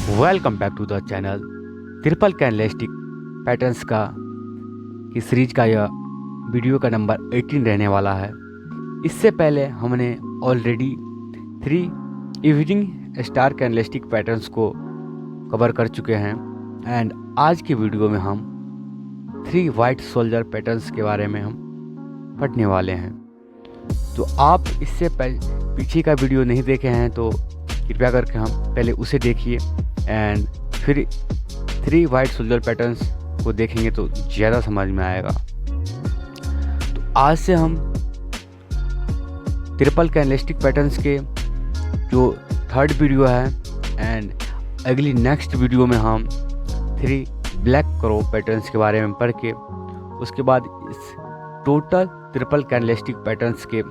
Welcome back to the channel. Triple candlestick patterns का की series का यह वीडियो का नंबर 18 रहने वाला है। इससे पहले हमने already 3 evening star candlestick patterns को कवर कर चुके हैं एंड आज की वीडियो में हम 3 वाइट सोल्जर पैटर्न्स के बारे में हम पढ़ने वाले हैं। तो आप इससे पीछे का वीडियो नहीं देखे हैं तो कृपया करके हम पहले उसे देखिए एंड फिर 3 वाइट सोल्जर पैटर्न्स को देखेंगे तो ज़्यादा समझ में आएगा। तो आज से हम ट्रिपल कैंडलस्टिक पैटर्न्स के जो 3rd वीडियो है एंड अगली नेक्स्ट वीडियो में हम 3 ब्लैक क्रो पैटर्न्स के बारे में पढ़ के उसके बाद इस टोटल ट्रिपल कैंडलस्टिक पैटर्न्स के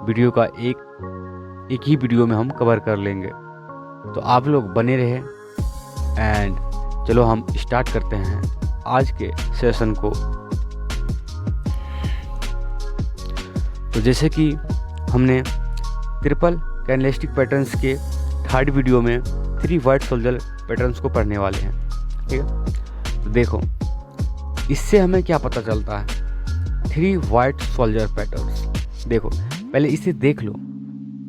वीडियो का एक ही वीडियो में हम कवर कर लेंगे। तो आप लोग बने रहे एंड चलो हम स्टार्ट करते हैं आज के सेशन को। तो जैसे कि हमने ट्रिपल कैंडलस्टिक पैटर्न्स के 3rd वीडियो में 3 वाइट सोल्जर पैटर्न्स को पढ़ने वाले हैं, ठीक है। तो देखो इससे हमें क्या पता चलता है 3 वाइट सोल्जर पैटर्न्स। देखो पहले इसे देख लो,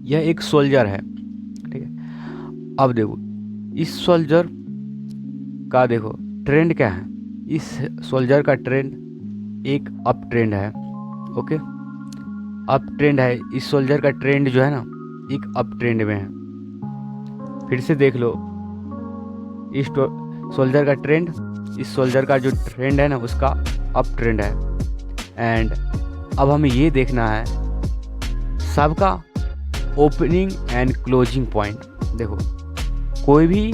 यह एक सोल्जर है, ठीक है। अब देखो इस सोल्जर का देखो ट्रेंड क्या है। इस सोल्जर का ट्रेंड एक अप ट्रेंड है, ओके, अप ट्रेंड है। इस सोल्जर का ट्रेंड जो है ना एक अप ट्रेंड में है। फिर से देख लो इस सोल्जर का ट्रेंड, इस सोल्जर का जो ट्रेंड है ना उसका अप ट्रेंड है। एंड अब हमें ये देखना है सबका ओपनिंग एंड क्लोजिंग पॉइंट। देखो कोई भी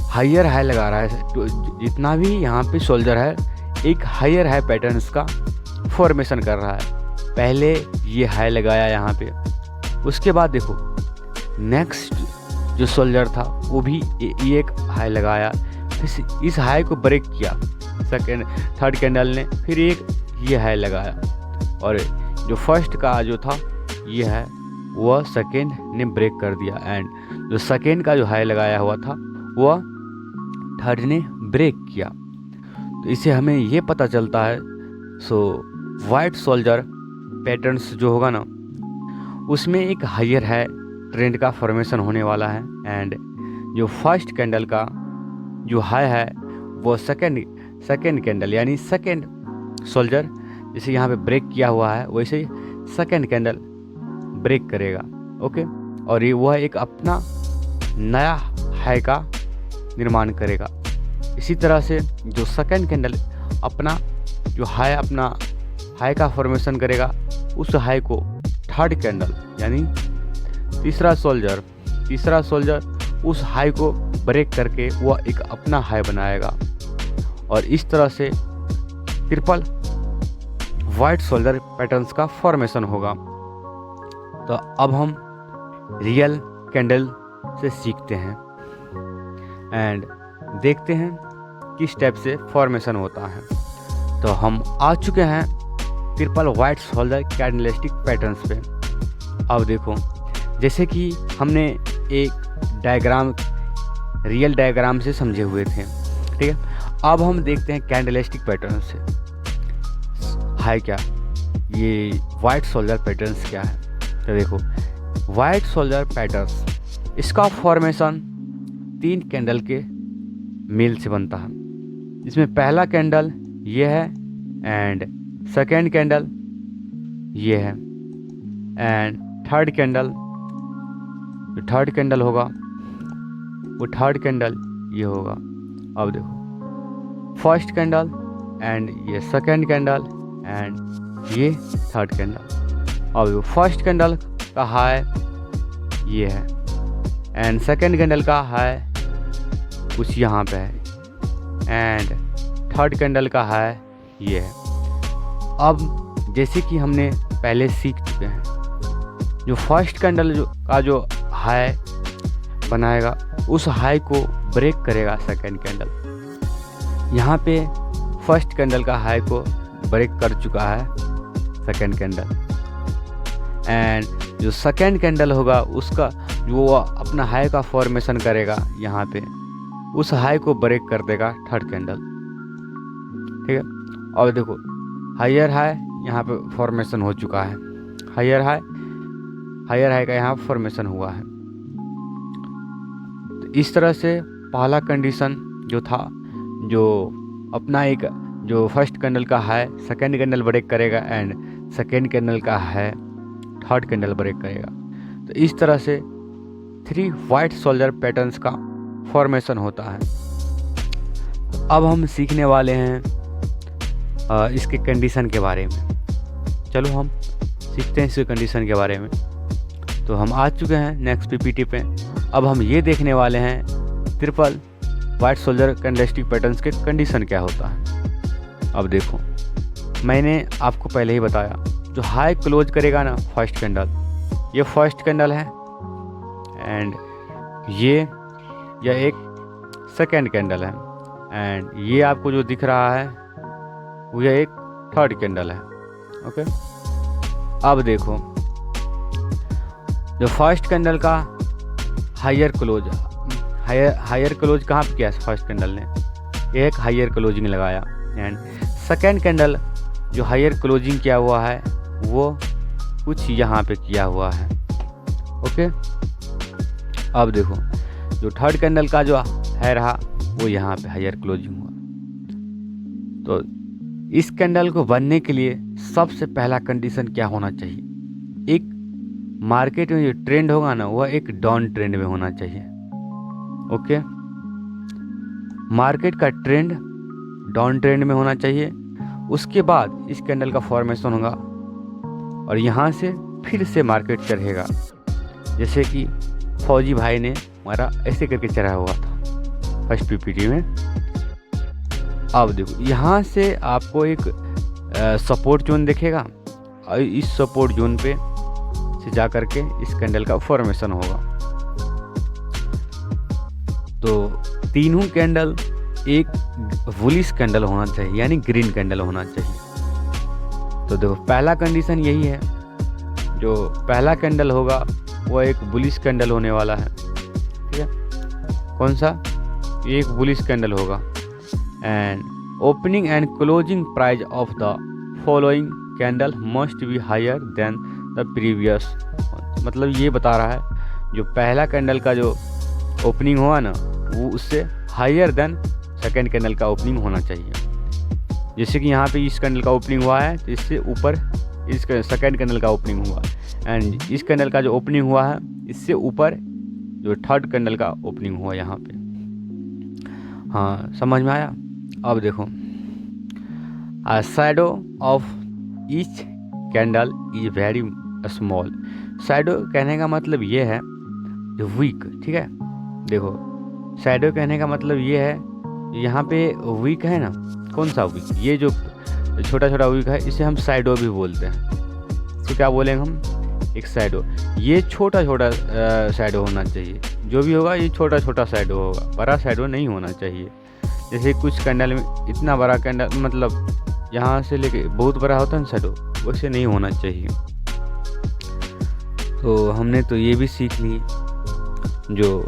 हायर हाई लगा रहा है, तो जितना भी यहाँ पे सोल्जर है एक हायर हाई पैटर्न्स का फॉर्मेशन कर रहा है। पहले ये हाई लगाया यहाँ पे, उसके बाद देखो नेक्स्ट जो सोल्जर था वो भी ये एक हाई लगाया, फिर इस हाई को ब्रेक किया 3rd कैंडल ने, फिर एक ये हाई लगाया और जो फर्स्ट का जो था ये है वह 2nd ने ब्रेक कर दिया एंड जो 2nd का जो हाई लगाया हुआ था वह 3rd ने ब्रेक किया। तो इससे हमें ये पता चलता है वाइट सोल्जर पैटर्न्स जो होगा ना उसमें एक हायर है ट्रेंड का फॉर्मेशन होने वाला है एंड जो फर्स्ट कैंडल का जो हाई है वो सेकेंड कैंडल यानी 2nd सोल्जर जैसे यहाँ पे ब्रेक किया हुआ है वैसे ही 2nd कैंडल ब्रेक करेगा, ओके। और ये वह एक अपना नया हाई का निर्माण करेगा। इसी तरह से जो 2nd कैंडल अपना जो अपना हाई का फॉर्मेशन करेगा उस हाई को 3rd कैंडल यानी तीसरा सोल्जर उस हाई को ब्रेक करके वह एक अपना हाई बनाएगा और इस तरह से ट्रिपल वाइट सोल्जर पैटर्न्स का फॉर्मेशन होगा। तो अब हम रियल कैंडल से सीखते हैं एंड देखते हैं किस टाइप से फॉर्मेशन होता है। तो हम आ चुके हैं triple white soldier candlestick patterns पे। अब देखो जैसे कि हमने एक डायग्राम रियल डायग्राम से समझे हुए थे, ठीक है। अब हम देखते हैं कैंडलस्टिक पैटर्न से हाई क्या, ये वाइट सोल्जर पैटर्न्स क्या है। तो देखो वाइट सोल्जर पैटर्न्स इसका फॉर्मेशन 3 कैंडल के मेल से बनता है। इसमें पहला कैंडल ये है एंड 2nd कैंडल ये है एंड 3rd कैंडल जो 3rd कैंडल होगा वो 3rd कैंडल ये होगा। अब देखो फर्स्ट कैंडल एंड ये 2nd कैंडल एंड ये 3rd कैंडल। अब फर्स्ट कैंडल का हाई ये है एंड 2nd कैंडल का हाई कुछ यहाँ पे है एंड 3rd कैंडल का हाई ये है। अब जैसे कि हमने पहले सीख चुके हैं जो फर्स्ट कैंडल का जो हाई बनाएगा उस हाई को ब्रेक करेगा 2nd कैंडल। यहाँ पे फर्स्ट कैंडल का हाई को ब्रेक कर चुका है 2nd कैंडल एंड जो 2nd कैंडल होगा उसका जो अपना हाई का फॉर्मेशन करेगा यहाँ पे, उस हाई को ब्रेक कर देगा थर्ड कैंडल। ठीक है, और देखो हायर हाई यहाँ पे फॉर्मेशन हो चुका है, हायर हाई का यहाँ फॉर्मेशन हुआ है। तो इस तरह से पहला कंडीशन जो था, जो अपना एक जो फर्स्ट कैंडल का हाई सेकेंड कैंडल ब्रेक करेगा एंड सेकेंड कैंडल का हाई थर्ड कैंडल ब्रेक करेगा। तो इस तरह से 3 वाइट सोल्जर पैटर्न्स का फॉर्मेशन होता है। तो अब हम सीखने वाले हैं इसके कंडीशन के बारे में। चलो हम सीखते हैं इसके कंडीशन के बारे में। तो हम आ चुके हैं नेक्स्ट पीपीटी पे। अब हम ये देखने वाले हैं triple white soldier candlestick patterns के कंडीशन क्या होता है। अब देखो, मैंने आपको पहले ही बताया, जो हाई क्लोज करेगा ना फर्स्ट कैंडल, ये फर्स्ट कैंडल है एंड ये एक सेकेंड कैंडल है एंड ये आपको जो दिख रहा है वो ये एक थर्ड कैंडल है। ओके, अब देखो जो फर्स्ट कैंडल का हायर क्लोज कहाँ पे किया है फर्स्ट कैंडल ने, एक हायर क्लोजिंग लगाया एंड सेकेंड कैंडल जो हायर क्लोजिंग किया हुआ है वो कुछ यहाँ पे किया हुआ है। ओके, अब देखो जो थर्ड कैंडल का जो है रहा वो यहाँ पे हायर क्लोजिंग हुआ। तो इस कैंडल को बनने के लिए सबसे पहला कंडीशन क्या होना चाहिए, एक मार्केट में जो ट्रेंड होगा ना वह एक डाउन ट्रेंड में होना चाहिए। ओके, मार्केट का ट्रेंड डाउन ट्रेंड में होना चाहिए। उसके बाद इस कैंडल का फॉर्मेशन होगा और यहाँ से फिर से मार्केट चढ़ेगा, जैसे कि फौजी भाई ने हमारा ऐसे करके चढ़ा हुआ था फर्स्ट पीपीटी में। अब देखो यहाँ से आपको एक सपोर्ट जोन दिखेगा और इस सपोर्ट जोन पे से जा करके इस कैंडल का फॉर्मेशन होगा। तो तीनों कैंडल एक बुलिश कैंडल होना चाहिए, यानी ग्रीन कैंडल होना चाहिए। तो देखो पहला कंडीशन यही है, जो पहला कैंडल होगा वो एक बुलिश कैंडल होने वाला है। ठीक है, कौन सा, एक बुलिश कैंडल होगा and opening and closing price of the following candle must be higher than the previous. मतलब ये बता रहा है जो पहला कैंडल का जो ओपनिंग हुआ ना वो उससे हायर देन सेकेंड कैंडल का ओपनिंग होना चाहिए। जैसे कि यहाँ पे इस कैंडल का ओपनिंग हुआ है तो इससे ऊपर इस सेकेंड कैंडल का ओपनिंग हुआ एंड इस कैंडल का जो ओपनिंग हुआ है इससे ऊपर जो थर्ड कैंडल का ओपनिंग हुआ यहाँ पे। हाँ, समझ में आया। अब देखो shadow of each candle is very small. Shadow कहने का मतलब ये है जो वीक। ठीक है, देखो शैडो कहने का मतलब ये है, यहाँ पे वीक है ना, कौन सा वीक, ये जो छोटा छोटा वीक है इसे हम शैडो भी बोलते हैं। तो क्या बोलेंगे हम, एक शैडो। ये छोटा छोटा शैडो होना चाहिए, जो भी होगा ये छोटा छोटा शैडो होगा, बड़ा शैडो नहीं होना चाहिए। जैसे कुछ कैंडल में इतना बड़ा कैंडल, मतलब यहाँ से लेके बहुत बड़ा होता है ना शैडो, वैसे नहीं होना चाहिए। तो हमने तो ये भी सीख ली जो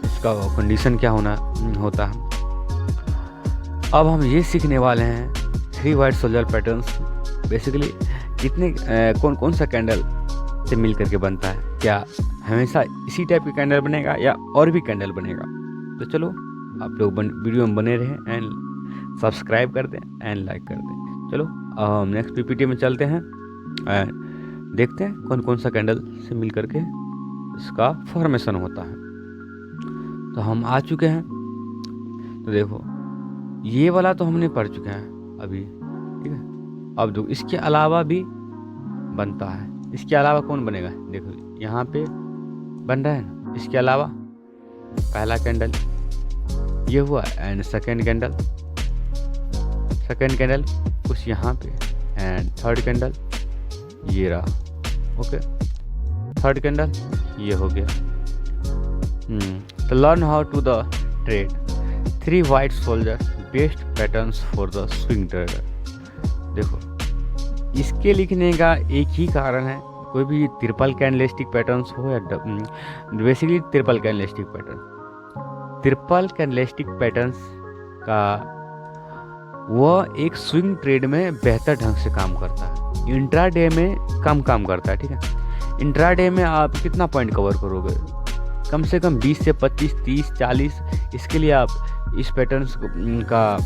इसका कंडीशन क्या होता है। अब हम ये सीखने वाले हैं 3 वाइट सोल्जर पैटर्न्स बेसिकली कितने कौन सा कैंडल से मिल करके बनता है, क्या हमेशा इसी टाइप की कैंडल बनेगा या और भी कैंडल बनेगा। तो चलो आप लोग वीडियो में बने रहें एंड सब्सक्राइब कर दें एंड लाइक कर दें। चलो हम नेक्स्ट पीपीटी में चलते हैं एंड देखते हैं कौन कौन सा कैंडल से मिल करके इसका फॉर्मेशन होता है। तो हम आ चुके हैं। तो देखो ये वाला तो हमने पढ़ चुके हैं अभी। ठीक है, अब देखो इसके अलावा भी बनता है। इसके अलावा कौन बनेगा, देखो यहाँ पे बन रहा है ना। इसके अलावा पहला कैंडल ये हुआ एंड सेकेंड कैंडल कुछ यहाँ पे एंड थर्ड कैंडल ये रहा। ओके, थर्ड कैंडल ये हो गया। तो learn how to the trade 3 white soldier best patterns for the swing trader. देखो इसके लिखने का एक ही कारण है कोई भी ट्रिपल कैंडलस्टिक पैटर्न्स हो या बेसिकली ट्रिपल कैंडलस्टिक पैटर्न्स का वह एक स्विंग ट्रेड में बेहतर ढंग से काम करता है, इंट्राडे में कम काम करता है। ठीक है, इंट्राडे में आप कितना पॉइंट कवर करोगे, कम से कम 20 से 25, 30, 40। इसके लिए आप इस पैटर्न्स का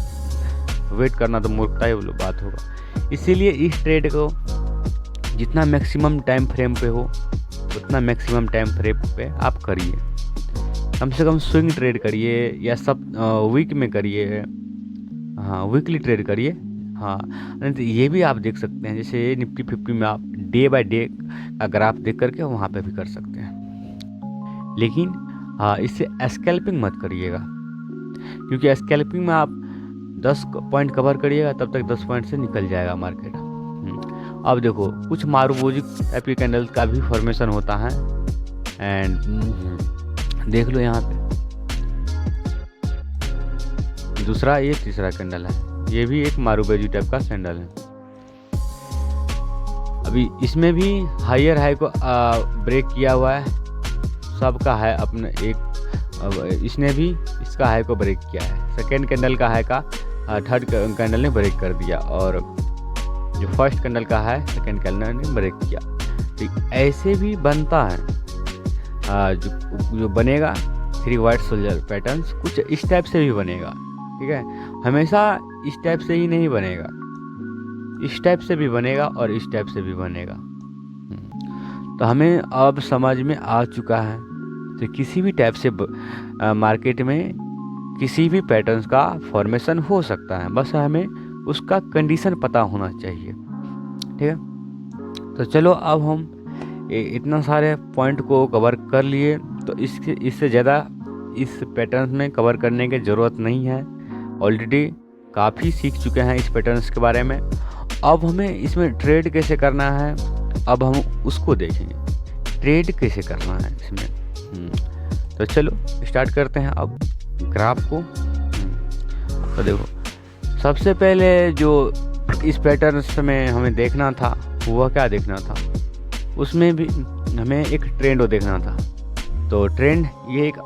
वेट करना तो मूर्खता ही बात होगा। इसीलिए इस ट्रेड को जितना मैक्सिमम टाइम फ्रेम पे हो उतना मैक्सिमम टाइम फ्रेम पे आप करिए। कम से कम स्विंग ट्रेड करिए या सब वीक में करिए, हाँ वीकली ट्रेड करिए। हाँ, नहीं तो ये भी आप देख सकते हैं, जैसे निफ्टी 50 में आप डे बाय डे का ग्राफ देख करके वहाँ पे भी कर सकते हैं। लेकिन हाँ, इससे स्कैल्पिंग मत करिएगा, क्योंकि स्कैल्पिंग में आप 10 पॉइंट कवर करिएगा तब तक 10 पॉइंट से निकल जाएगा मार्केट। अब देखो कुछ मारूबोजी टाइप के कैंडल का भी फॉर्मेशन होता है एंड देख लो यहाँ पे दूसरा, ये तीसरा कैंडल है, ये भी एक मारूबोजी टाइप का कैंडल है। अभी इसमें भी हायर हाई को ब्रेक किया हुआ है, सबका है अपने एक, इसने भी इसका हाई को ब्रेक किया है। सेकेंड कैंडल का हाई का थर्ड कैंडल ने ब्रेक कर दिया और जो फर्स्ट कैंडल का है सेकेंड कैंडल ने ब्रेक किया। तो ऐसे भी बनता है, जो बनेगा 3 वाइट सोल्जर पैटर्न्स कुछ इस टाइप से भी बनेगा। ठीक है, हमेशा इस टाइप से ही नहीं बनेगा, इस टाइप से भी बनेगा और इस टाइप से भी बनेगा। तो हमें अब समझ में आ चुका है, तो किसी भी टाइप से मार्केट में किसी भी पैटर्न्स का फॉर्मेशन हो सकता है, बस हमें उसका कंडीशन पता होना चाहिए। ठीक है, तो चलो अब हम इतना सारे पॉइंट को कवर कर लिए, तो इससे ज़्यादा इस पैटर्न में कवर करने की ज़रूरत नहीं है। ऑलरेडी काफ़ी सीख चुके हैं इस पैटर्न्स के बारे में। अब हमें इसमें ट्रेड कैसे करना है, अब हम उसको देखेंगे, ट्रेड कैसे करना है इसमें। तो चलो स्टार्ट करते हैं अब ग्राफ को। तो देखो, सबसे पहले जो इस पैटर्न्स में हमें देखना था वह क्या देखना था, उसमें भी हमें एक ट्रेंड देखना था। तो ट्रेंड ये एक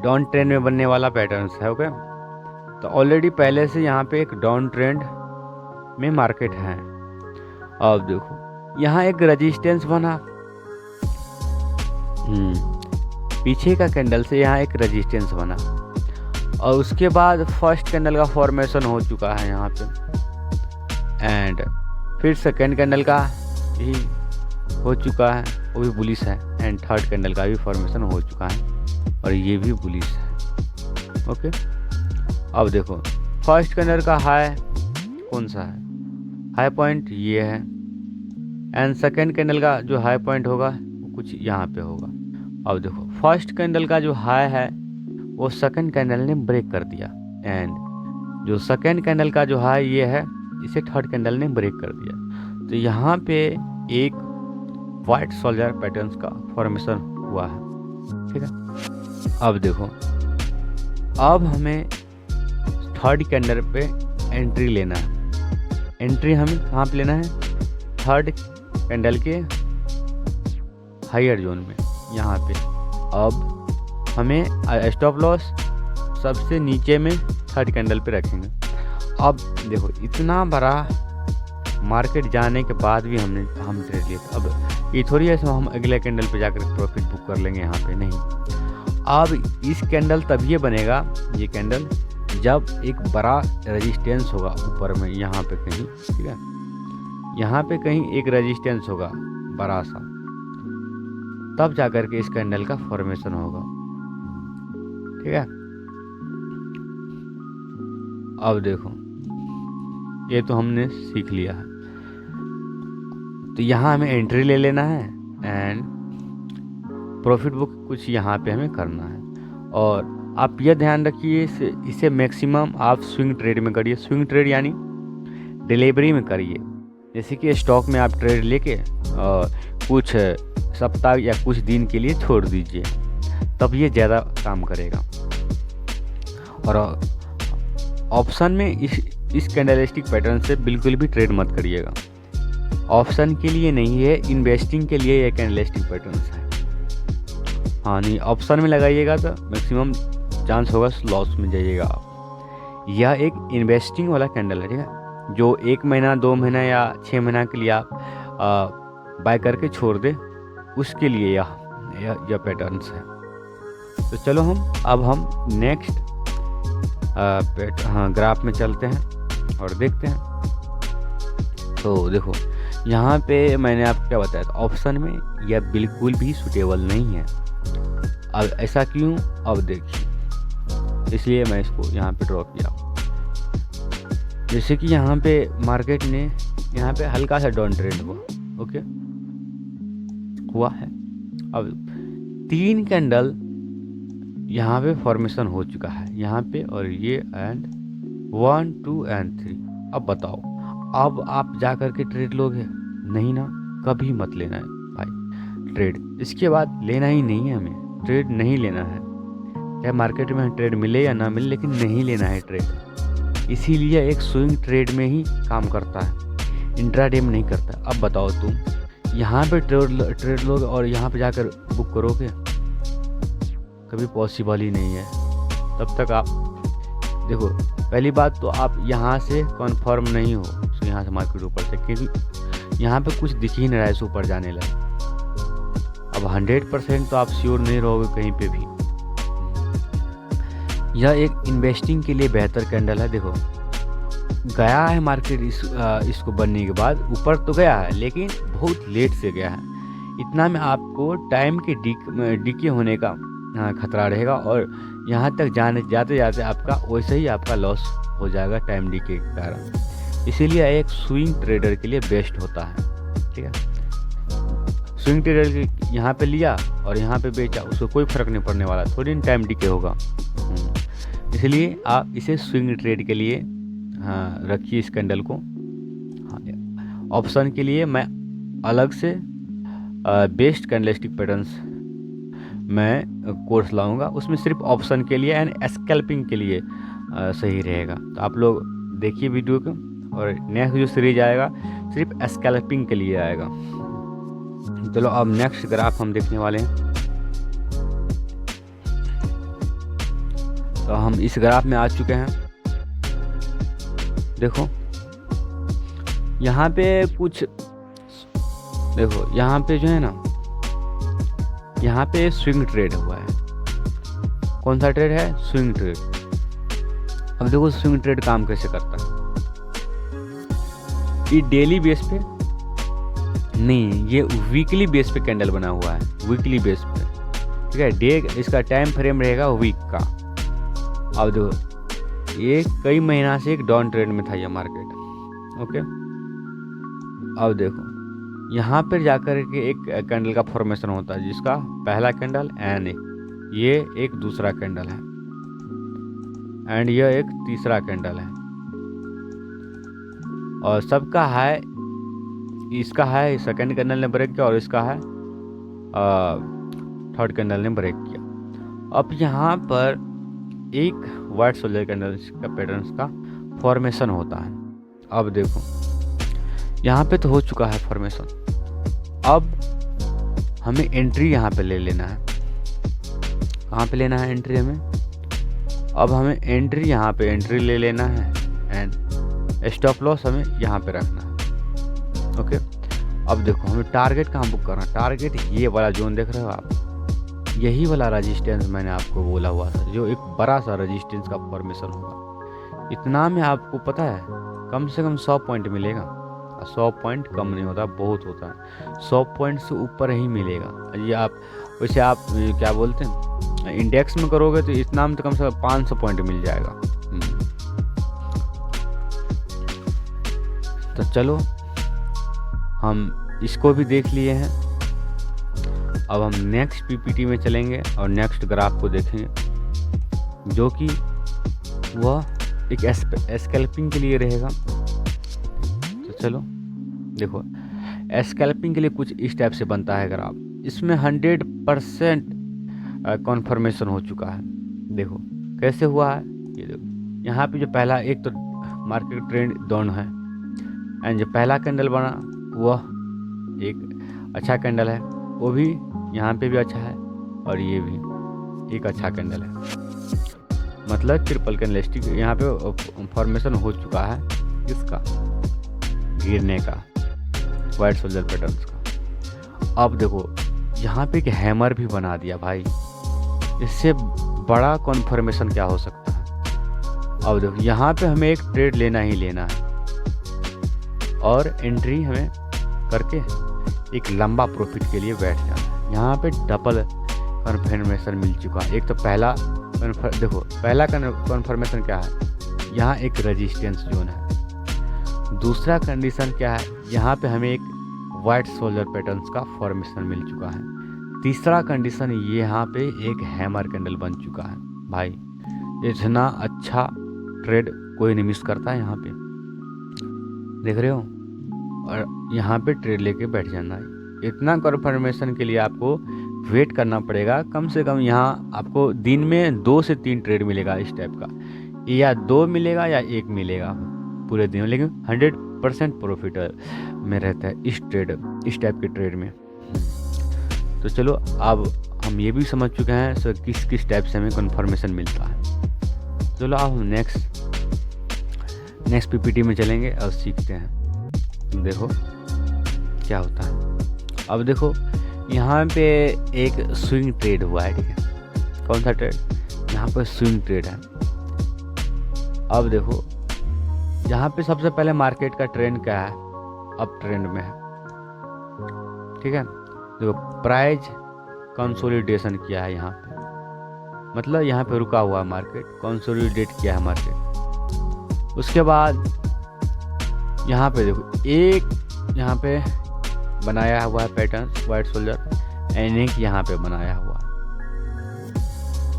डाउन ट्रेंड में बनने वाला पैटर्न्स है। ओके, तो ऑलरेडी पहले से यहाँ पे एक डाउन ट्रेंड में मार्केट है। अब देखो यहाँ एक रेजिस्टेंस बना, पीछे का कैंडल से यहाँ एक रेजिस्टेंस बना और उसके बाद फर्स्ट कैंडल का फॉर्मेशन हो चुका है यहाँ पे एंड फिर सेकेंड कैंडल का भी हो चुका है, वो भी बुलिश है एंड थर्ड कैंडल का भी फॉर्मेशन हो चुका है और ये भी बुलिश है। ओके, अब देखो फर्स्ट कैंडल का हाई कौन सा है, हाई पॉइंट ये है एंड सेकेंड कैंडल का जो हाई पॉइंट होगा वो कुछ यहाँ पे होगा। अब देखो फर्स्ट कैंडल का जो हाई है वो सेकेंड कैंडल ने ब्रेक कर दिया एंड जो सेकेंड कैंडल का जो हाई ये है इसे थर्ड कैंडल ने ब्रेक कर दिया। तो यहाँ पे एक वाइट सोल्जर पैटर्न्स का फॉर्मेशन हुआ है। ठीक है, अब देखो अब हमें थर्ड कैंडल पे एंट्री लेना है। एंट्री हमें कहाँ पे लेना है, थर्ड कैंडल के हायर जोन में यहाँ पे। अब हमें स्टॉप लॉस सबसे नीचे में थर्ड कैंडल पे रखेंगे। अब देखो इतना बड़ा मार्केट जाने के बाद भी हम ट्रेड लिए, अब ये थोड़ी ऐसा हम अगले कैंडल पे जाकर प्रॉफिट बुक कर लेंगे, यहाँ पे नहीं। अब इस कैंडल तभी बनेगा, ये कैंडल जब एक बड़ा रेजिस्टेंस होगा ऊपर में यहाँ पे कहीं। ठीक है, यहाँ पे कहीं एक रेजिस्टेंस होगा बड़ा सा, तब जाकर के इस कैंडल का फॉर्मेशन होगा। ठीक है, अब देखो ये तो हमने सीख लिया है। तो यहाँ हमें एंट्री ले लेना है एंड प्रॉफिट बुक कुछ यहाँ पे हमें करना है। और आप यह ध्यान रखिए इसे मैक्सिमम आप स्विंग ट्रेड में करिए। स्विंग ट्रेड यानी डिलीवरी में करिए, जैसे कि स्टॉक में आप ट्रेड लेके कुछ सप्ताह या कुछ दिन के लिए छोड़ दीजिए, तब ये ज़्यादा काम करेगा। और ऑप्शन में इस कैंडलस्टिक पैटर्न से बिल्कुल भी ट्रेड मत करिएगा। ऑप्शन के लिए नहीं है, इन्वेस्टिंग के लिए ये कैंडलस्टिक पैटर्न्स है। हाँ नहीं, ऑप्शन में लगाइएगा तो मैक्सिमम चांस होगा लॉस में जाइएगा आप। यह एक इन्वेस्टिंग वाला कैंडल है, ठीक है, जो 1 महीना 2 महीना या 6 महीना के लिए आप बाय करके छोड़ दे, उसके लिए यह पैटर्न्स है। तो चलो अब हम नेक्स्ट ग्राफ में चलते हैं और देखते हैं। तो देखो यहाँ पे मैंने आपको क्या बताया था, ऑप्शन में यह बिल्कुल भी सूटेबल नहीं है। अब ऐसा क्यों, अब देखिए, इसलिए मैं इसको यहाँ पे ड्रॉ किया। जैसे कि यहाँ पे मार्केट ने यहाँ पे हल्का सा डाउन ट्रेंड हुआ, ओके हुआ है। अब 3 कैंडल यहाँ पे फॉर्मेशन हो चुका है यहाँ पे, और ये एंड 1 2 एंड 3। अब बताओ, अब आप जा कर के ट्रेड लोगे? नहीं ना, कभी मत लेना है भाई ट्रेड। इसके बाद लेना ही नहीं है, हमें ट्रेड नहीं लेना है, चाहे मार्केट में ट्रेड मिले या ना मिले, लेकिन नहीं लेना है ट्रेड। इसीलिए एक स्विंग ट्रेड में ही काम करता है, इंट्राडे में नहीं करता। अब बताओ तुम यहाँ पे ट्रेड लोगे और यहाँ पे जाकर बुक करोगे? कभी पॉसिबल ही नहीं है। तब तक आप देखो, पहली बात तो आप यहाँ से कन्फर्म नहीं हो तो यहाँ से मार्केट ऊपर से, क्योंकि यहाँ पे कुछ दिख ही नहीं रहा है ऊपर जाने लगे। अब 100% तो आप श्योर नहीं रहोगे कहीं पे भी। यह एक इन्वेस्टिंग के लिए बेहतर कैंडल है। देखो गया है मार्केट इसको बनने के बाद ऊपर तो गया है, लेकिन बहुत लेट से गया है। इतना में आपको टाइम के डीके होने का खतरा रहेगा, और यहाँ तक जाते जाते आपका वैसे ही आपका लॉस हो जाएगा टाइम डीके के कारण। इसीलिए एक स्विंग ट्रेडर के लिए बेस्ट होता है, ठीक है। स्विंग ट्रेडर के यहाँ पे लिया और यहाँ पे बेचा, उसको कोई फर्क नहीं पड़ने वाला, थोड़ी टाइम डीके होगा। इसलिए आप इसे स्विंग ट्रेड के लिए रखिए इस कैंडल को। ऑप्शन के लिए मैं अलग से बेस्ट कैंडलस्टिक पैटर्न्स मैं कोर्स लाऊंगा, उसमें सिर्फ ऑप्शन के लिए एंड स्कैल्पिंग के लिए सही रहेगा। तो आप लोग देखिए वीडियो को, और नेक्स्ट जो सीरीज आएगा सिर्फ स्कैल्पिंग के लिए आएगा। चलो अब नेक्स्ट ग्राफ हम देखने वाले हैं। तो हम इस ग्राफ में आ चुके हैं। देखो यहाँ पे कुछ, देखो यहाँ पे जो है ना, यहाँ पे स्विंग ट्रेड हुआ है। कौन सा ट्रेड है? Swing trade. अब देखो स्विंग ट्रेड काम कैसे करता है। ये डेली बेस पे नहीं, ये वीकली बेस पे कैंडल बना हुआ है, वीकली बेस पे, ठीक है। डे इसका टाइम फ्रेम रहेगा वीक का। अब देखो ये कई महीना से एक डाउन ट्रेंड में था ये मार्केट, ओके। अब देखो यहाँ पर जाकर के एक कैंडल का फॉर्मेशन होता है, जिसका पहला कैंडल एंड ये एक दूसरा कैंडल है, एंड यह एक तीसरा कैंडल है, और सबका है, इसका है सेकंड कैंडल ने ब्रेक किया और इसका है थर्ड कैंडल ने ब्रेक किया। अब यहाँ पर एक वाइट सोल्जर कैंडल का पैटर्न्स का फॉर्मेशन होता है। अब देखो यहाँ पे तो हो चुका है फॉर्मेशन। अब हमें एंट्री यहाँ पे ले लेना है। कहाँ पे लेना है एंट्री हमें? अब हमें एंट्री यहाँ पे एंट्री ले लेना है, एंड स्टॉप लॉस हमें यहाँ पे रखना है, ओके। अब देखो हमें टारगेट कहाँ बुक करना है? टारगेट ये वाला जोन देख रहे हो आप, यही वाला रेजिस्टेंस मैंने आपको बोला हुआ था, जो एक बड़ा सा रेजिस्टेंस का फॉर्मेशन होगा। इतना में आपको पता है कम से कम 100 पॉइंट मिलेगा। 100 पॉइंट कम नहीं होता, बहुत होता है। 100 पॉइंट से ऊपर ही मिलेगा। ये आप वैसे आप क्या बोलते हैं, इंडेक्स में करोगे तो इतना में तो कम से कम 500 पॉइंट मिल जाएगा। तो चलो हम इसको भी देख लिए हैं। अब हम नेक्स्ट पीपीटी में चलेंगे और नेक्स्ट ग्राफ को देखेंगे, जो कि वह एक स्कैल्पिंग के लिए रहेगा। तो चलो देखो, स्कैल्पिंग के लिए कुछ इस टाइप से बनता है ग्राफ। इसमें 100% कॉन्फर्मेशन हो चुका है। देखो कैसे हुआ है, ये देखो यहाँ पे जो पहला एक तो मार्केट ट्रेंड डाउन है, एंड जो पहला कैंडल बना वह एक अच्छा कैंडल है, वो भी यहाँ पे भी अच्छा है और ये भी एक अच्छा कैंडल है। मतलब ट्रिपल कैंडलस्टिक यहाँ पे फॉर्मेशन हो चुका है इसका गिरने का, वाइट सोल्जर पैटर्न्स का। अब देखो यहाँ पे एक हैमर भी बना दिया भाई, इससे बड़ा कॉन्फर्मेशन क्या हो सकता है। अब देखो यहाँ पे हमें एक ट्रेड लेना ही लेना है और एंट्री हमें करके एक लंबा प्रॉफिट के लिए बैठ जाना है। यहाँ पे डबल कन्फर्मेशन मिल चुका है। एक तो पहला देखो पहला कन्फर्मेशन क्या है, यहाँ एक रेजिस्टेंस जोन है। दूसरा कंडीशन क्या है, यहाँ पे हमें एक वाइट सोल्जर पैटर्न्स का फॉर्मेशन मिल चुका है। तीसरा कंडीशन यहाँ पे एक हैमर कैंडल बन चुका है। भाई इतना अच्छा ट्रेड कोई नहीं मिस करता है यहाँ पे, देख रहे हो। और यहाँ पे ट्रेड लेके बैठ जाना है। इतना कन्फर्मेशन के लिए आपको वेट करना पड़ेगा कम से कम। यहाँ आपको दिन में 2 से 3 ट्रेड मिलेगा इस टाइप का, या 2 मिलेगा या 1 मिलेगा पूरे दिन, लेकिन 100% प्रॉफिट में रहता है इस टाइप के ट्रेड में। तो चलो अब हम ये भी समझ चुके हैं सर किस टाइप से हमें कन्फर्मेशन मिलता है। चलो अब हम नेक्स्ट पीपीटी में चलेंगे और सीखते हैं, देखो क्या होता है। अब देखो यहाँ पे एक स्विंग ट्रेड हुआ है, ठीक है। कौन सा ट्रेड, यहाँ पर स्विंग ट्रेड है। अब देखो यहाँ पे सबसे पहले मार्केट का ट्रेंड क्या है, अप ट्रेंड में है, ठीक है। देखो प्राइस कंसोलिडेशन किया है यहाँ पे, मतलब यहाँ पे रुका हुआ मार्केट, कंसोलिडेट किया है मार्केट। उसके बाद यहाँ पे देखो एक यहाँ पे बनाया हुआ है पैटर्न वाइट सोल्जर, एंड एक यहाँ पे बनाया हुआ है।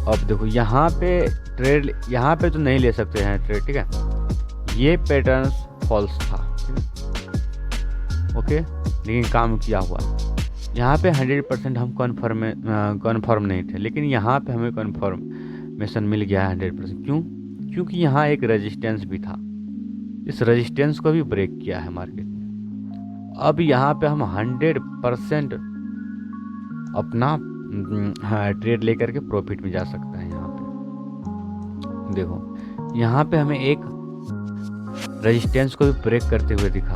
अब देखो यहाँ पे ट्रेड, यहाँ पे तो नहीं ले सकते हैं ट्रेड, ठीक है। ये पैटर्न फॉल्स था, ठीक है, ओके, लेकिन काम किया हुआ। यहाँ पे 100% हम कन्फर्म नहीं थे, लेकिन यहाँ पे हमें कन्फर्मेशन मिल गया है 100%। क्यों? क्योंकि यहाँ एक रेजिस्टेंस भी था, इस रेजिस्टेंस को भी ब्रेक किया है मार्केट ने। अब यहाँ पे हम 100% अपना ट्रेड लेकर के प्रॉफिट में जा सकते हैं। यहाँ पे देखो यहाँ पे हमें एक रेजिस्टेंस को भी ब्रेक करते हुए दिखा।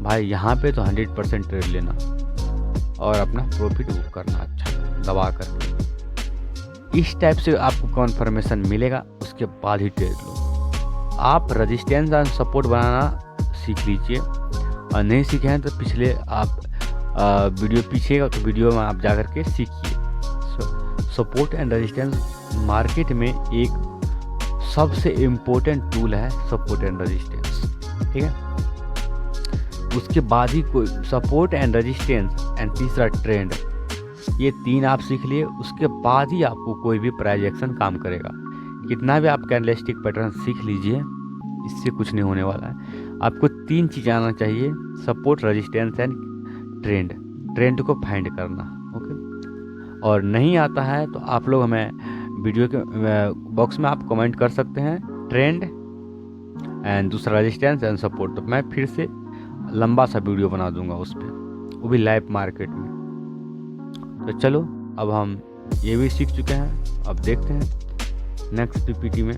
भाई यहाँ पे तो 100% ट्रेड लेना और अपना प्रॉफिट बुक करना अच्छा दबा करके। इस टाइप से आपको कॉन्फर्मेशन मिलेगा, उसके बाद ही ट्रेड लो। आप रेजिस्टेंस एंड सपोर्ट बनाना सीख लीजिए, और नहीं सीखे हैं तो पिछले आप वीडियो पीछे तो वीडियो में आप जा कर के सीखिए। सपोर्ट एंड रेजिस्टेंस मार्केट में एक सबसे इम्पोर्टेंट टूल है, सपोर्ट एंड रेजिस्टेंस, ठीक है। उसके बाद ही कोई सपोर्ट एंड रेजिस्टेंस एंड तीसरा ट्रेंड, ये 3 आप सीख लिए, उसके बाद ही आपको कोई भी प्राइस एक्शन काम करेगा। कितना भी आप कैंडलस्टिक पैटर्न सीख लीजिए, इससे कुछ नहीं होने वाला है। आपको 3 चीज़ आना चाहिए, सपोर्ट, रेजिस्टेंस एंड ट्रेंड को फाइंड करना, ओके। और नहीं आता है तो आप लोग हमें वीडियो के बॉक्स में आप कमेंट कर सकते हैं, ट्रेंड एंड दूसरा रेजिस्टेंस एंड सपोर्ट, तो मैं फिर से लंबा सा वीडियो बना दूंगा उस पर, वो भी लाइव मार्केट में। तो चलो अब हम ये भी सीख चुके हैं, अब देखते हैं नेक्स्ट पीपीटी में।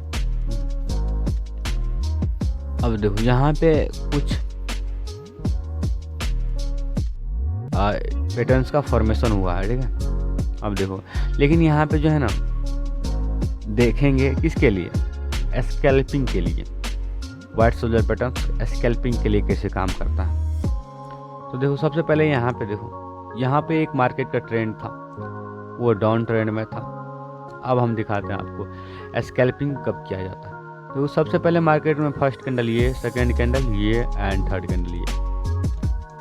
अब देखो यहाँ पे कुछ पैटर्न्स का फॉर्मेशन हुआ है, ठीक है। अब देखो लेकिन यहाँ पे जो है ना, देखेंगे किसके लिए, स्कैल्पिंग के लिए। वाइट सोल्जर पैटर्न स्कैल्पिंग के लिए कैसे काम करता है। तो देखो सबसे पहले यहाँ पे देखो, यहाँ पे एक मार्केट का ट्रेंड था, वो डाउन ट्रेंड में था। अब हम दिखाते हैं आपको स्कैल्पिंग कब किया जाता है। तो सबसे पहले मार्केट में फर्स्ट कैंडल ये, सेकंड कैंडल ये एंड थर्ड कैंडल ये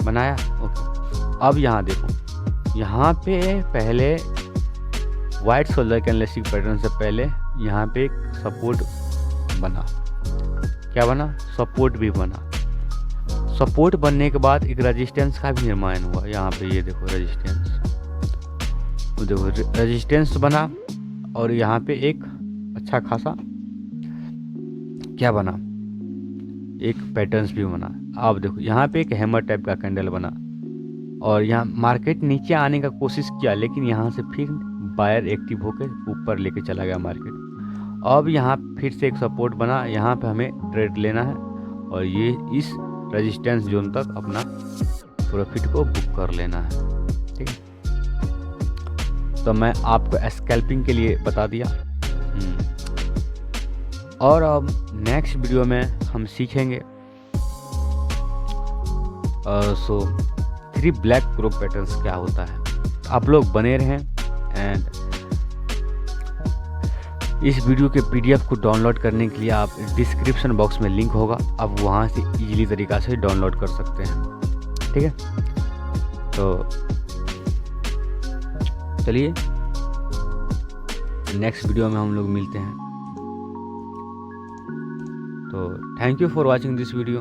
बनाया, ओके। अब यहाँ देखो, यहाँ पे पहले वाइट सोल्जर कैंडलस्टिक पैटर्न से पहले यहाँ पे एक सपोर्ट बना, क्या बना, सपोर्ट भी बना। सपोर्ट बनने के बाद एक रेजिस्टेंस का भी निर्माण हुआ। यहाँ पे ये देखो रेजिस्टेंस बना, और यहाँ पे एक अच्छा खासा क्या बना, एक पैटर्न्स भी बना। आप देखो यहाँ पे एक हैमर टाइप का कैंडल बना और यहाँ मार्केट नीचे आने का कोशिश किया, लेकिन यहाँ से फिर बायर एक्टिव होकर ऊपर लेके चला गया मार्केट। अब यहाँ फिर से एक सपोर्ट बना, यहाँ पे हमें ट्रेड लेना है और ये इस रेजिस्टेंस जोन तक अपना प्रॉफिट को बुक कर लेना है। ठीक है, तो मैं आपको स्कैल्पिंग के लिए बता दिया। और अब नेक्स्ट वीडियो में हम सीखेंगे 3 ब्लैक क्रॉप पैटर्न्स क्या होता है। आप लोग बने रहें एंड इस वीडियो के PDF को डाउनलोड करने के लिए आप डिस्क्रिप्शन बॉक्स में लिंक होगा, आप वहाँ से इजीली तरीक़ा से डाउनलोड कर सकते हैं। ठीक है, तो चलिए नेक्स्ट वीडियो में हम लोग मिलते हैं। तो thank you for watching this video.